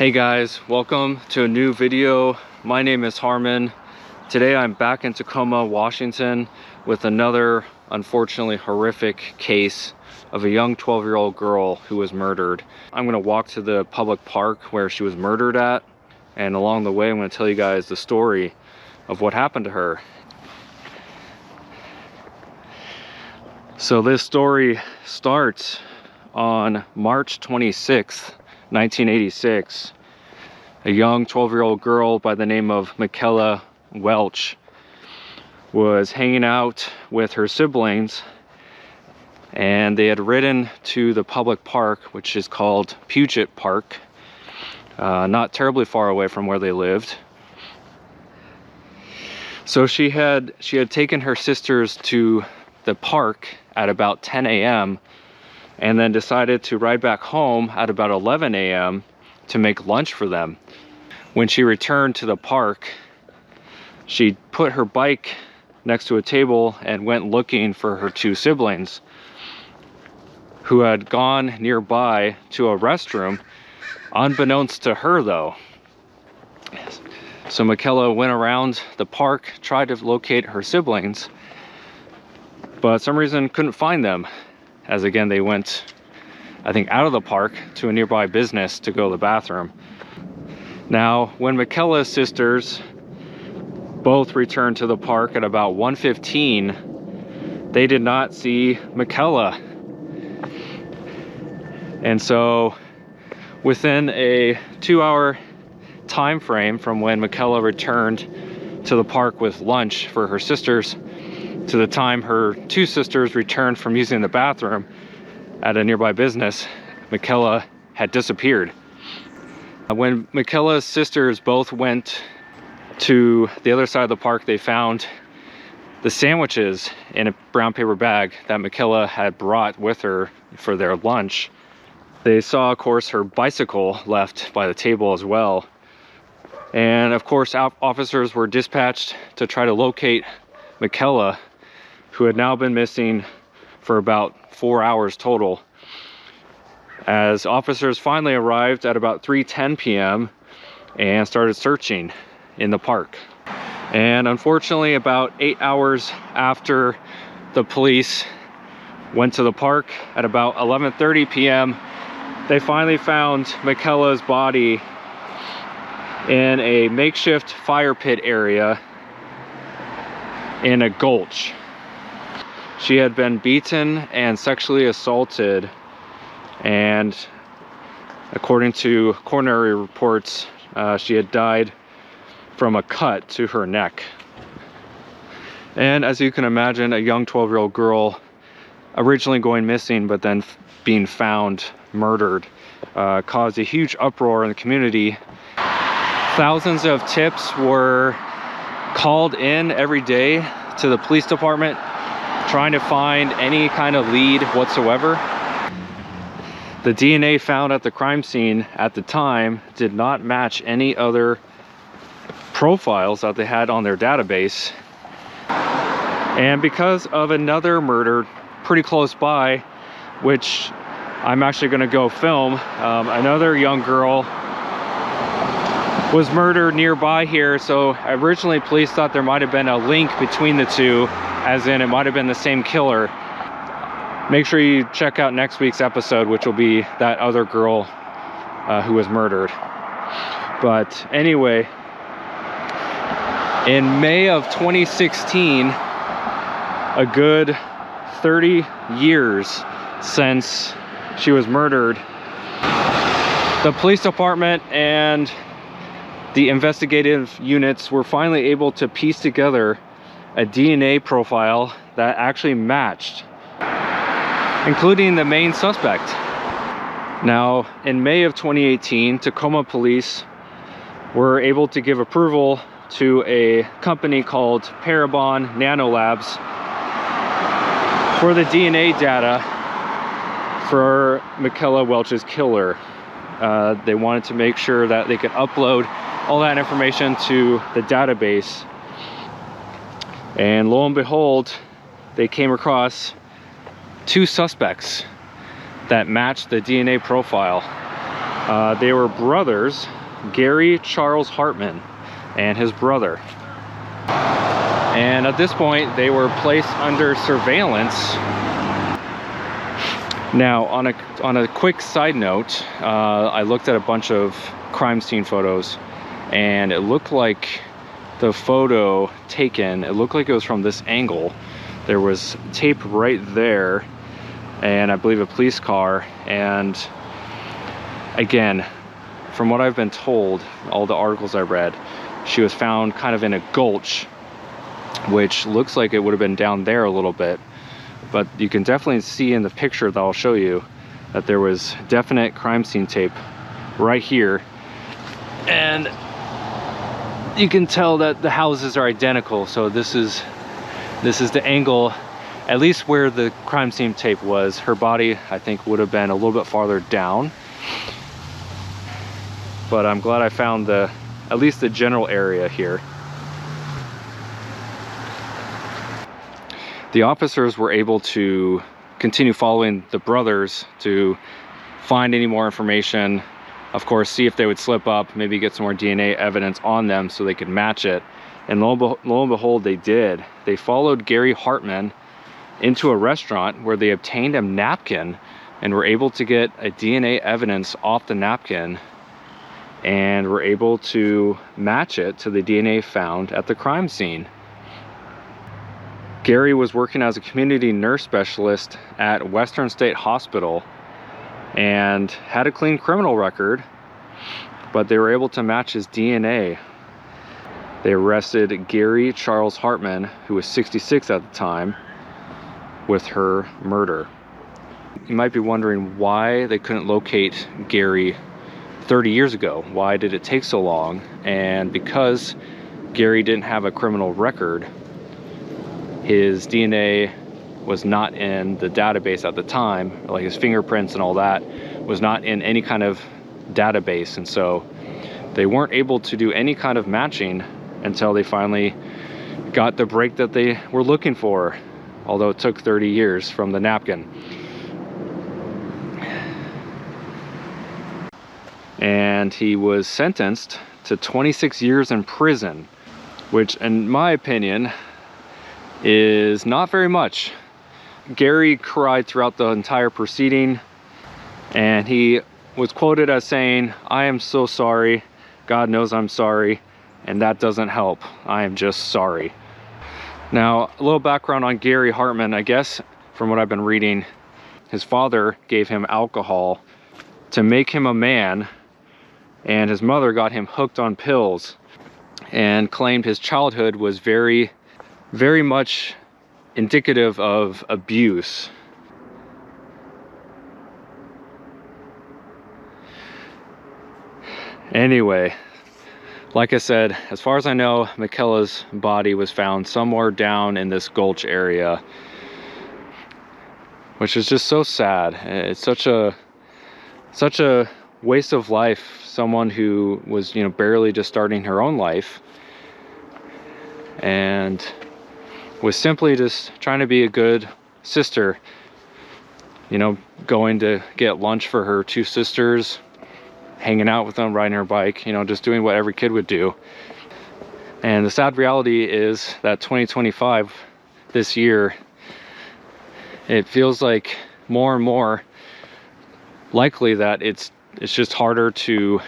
Hey guys, welcome to a new video. My name is Harmon. Today I'm back in Tacoma, Washington with another unfortunately horrific case of a young 12-year-old girl who was murdered. I'm going to walk to the public park where she was murdered at, and along the way I'm going to tell you guys the story of what happened to her. So this story starts on March 26th, 1986. A young 12-year-old girl by the name of Michella Welch was hanging out with her siblings, and they had ridden to the public park, which is called Puget Park, not terribly far away from where they lived. So she had taken her sisters to the park at about 10 a.m. and then decided to ride back home at about 11 a.m. to make lunch for them. When she returned to the park, she put her bike next to a table and went looking for her two siblings, who had gone nearby to a restroom, unbeknownst to her though. So Michella went around the park, tried to locate her siblings, but for some reason couldn't find them, as again they went, I think, out of the park to a nearby business to go to the bathroom. Now, when Michella's sisters both returned to the park at about 1:15, they did not see Michella. And so within a 2-hour time frame from when Michella returned to the park with lunch for her sisters to the time her two sisters returned from using the bathroom at a nearby business, Michella had disappeared. When Michella's sisters both went to the other side of the park, they found the sandwiches in a brown paper bag that Michella had brought with her for their lunch. They saw, of course, her bicycle left by the table as well. And of course, officers were dispatched to try to locate Michella, who had now been missing for about 4 hours total. As officers finally arrived at about 3:10 p.m. and started searching in the park. And unfortunately, about 8 hours after the police went to the park, at about 11:30 p.m., they finally found Michella's body in a makeshift fire pit area in a gulch. She had been beaten and sexually assaulted, and according to coronary reports, she had died from a cut to her neck. And as you can imagine, a young 12-year-old girl originally going missing but then being found murdered caused a huge uproar in the community. Thousands of tips were called in every day to the police department, trying to find any kind of lead whatsoever. The DNA found at the crime scene at the time did not match any other profiles that they had on their database. And because of another murder pretty close by, which I'm actually going to go film, another young girl was murdered nearby here. So originally police thought there might have been a link between the two, as in it might have been the same killer. Make sure you check out next week's episode, which will be that other girl who was murdered. But anyway, in May of 2016, a good 30 years since she was murdered, the police department and the investigative units were finally able to piece together a DNA profile that actually matched, including the main suspect. Now, in May of 2018, Tacoma police were able to give approval to a company called Parabon Nanolabs for the DNA data for Michella Welch's killer. They wanted to make sure that they could upload all that information to the database. And lo and behold, they came across two suspects that matched the DNA profile. They were brothers, Gary Charles Hartman and his brother. And at this point, they were placed under surveillance. Now, on a quick side note, I looked at a bunch of crime scene photos, and it looked like the photo taken, it looked like it was from this angle. There was tape right there, and I believe a police car. And again, from what I've been told, all the articles I read, she was found kind of in a gulch, which looks like it would have been down there a little bit. But you can definitely see in the picture that I'll show you that there was definite crime scene tape right here. And you can tell that the houses are identical. So this is the angle, at least where the crime scene tape was. Her body, I think, would have been a little bit farther down. But I'm glad I found at least the general area here. The officers were able to continue following the brothers to find any more information. Of course, see if they would slip up, maybe get some more DNA evidence on them so they could match it. And lo and behold, they did. They followed Gary Hartman into a restaurant where they obtained a napkin and were able to get a DNA evidence off the napkin, and were able to match it to the DNA found at the crime scene. Gary was working as a community nurse specialist at Western State Hospital and had a clean criminal record, but they were able to match his DNA. They arrested Gary Charles Hartman, who was 66 at the time, with her murder. You might be wondering why they couldn't locate Gary 30 years ago. Why did it take so long? And because Gary didn't have a criminal record, his DNA was not in the database at the time, like his fingerprints and all that was not in any kind of database. And so they weren't able to do any kind of matching until they finally got the break that they were looking for, although it took 30 years from the napkin. And he was sentenced to 26 years in prison, which in my opinion is not very much. Gary cried throughout the entire proceeding, and he was quoted as saying, "I am so sorry. God knows I'm sorry, and that doesn't help. I am just sorry." Now, a little background on Gary Hartman. I guess from what I've been reading, his father gave him alcohol to make him a man, and his mother got him hooked on pills and claimed his childhood was very much indicative of abuse. Anyway, like I said, as far as I know, Michella's body was found somewhere down in this gulch area, which is just so sad. It's such a waste of life. Someone who was, barely just starting her own life and was simply just trying to be a good sister, going to get lunch for her two sisters, hanging out with them, riding her bike, just doing what every kid would do. And the sad reality is that 2025, this year, it feels like more and more likely that it's just harder to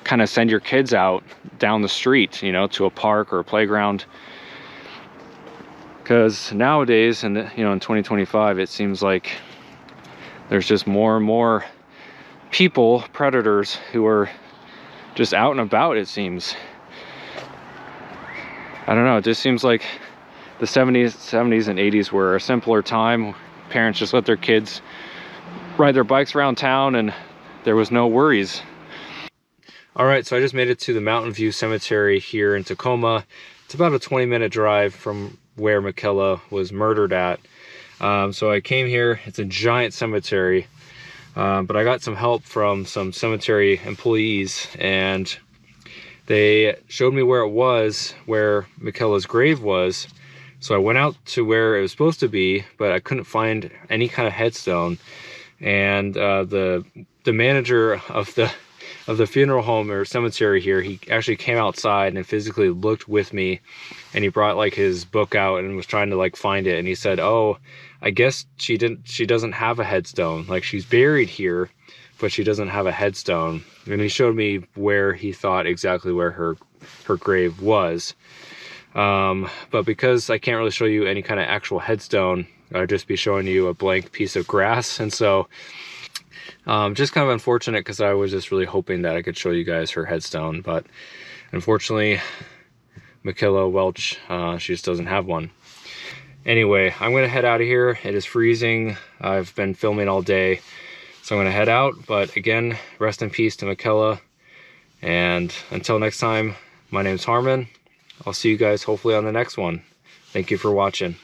kind of send your kids out down the street, to a park or a playground. Because nowadays, in 2025, it seems like there's just more and more people, predators, who are just out and about, it seems. I don't know, it just seems like the 70s and 80s were a simpler time. Parents just let their kids ride their bikes around town and there was no worries. All right, so I just made it to the Mountain View Cemetery here in Tacoma. It's about a 20-minute drive from where Michella was murdered at. So I came here. It's a giant cemetery, but I got some help from some cemetery employees, and they showed me where it was, where Michella's grave was. So I went out to where it was supposed to be, but I couldn't find any kind of headstone. And the the manager of the funeral home or cemetery here, he actually came outside and physically looked with me, and he brought like his book out and was trying to like find it, and he said, oh, I guess she doesn't have a headstone, like she's buried here but she doesn't have a headstone. And he showed me where he thought exactly where her grave was, but because I can't really show you any kind of actual headstone, I'd just be showing you a blank piece of grass. And so just kind of unfortunate, because I was just really hoping that I could show you guys her headstone, but unfortunately Michella Welch, she just doesn't have one. Anyway, I'm gonna head out of here. It is freezing. I've been filming all day, so I'm gonna head out. But again, rest in peace to Michella, and until next time, my name's Harmon. I'll see you guys hopefully on the next one. Thank you for watching.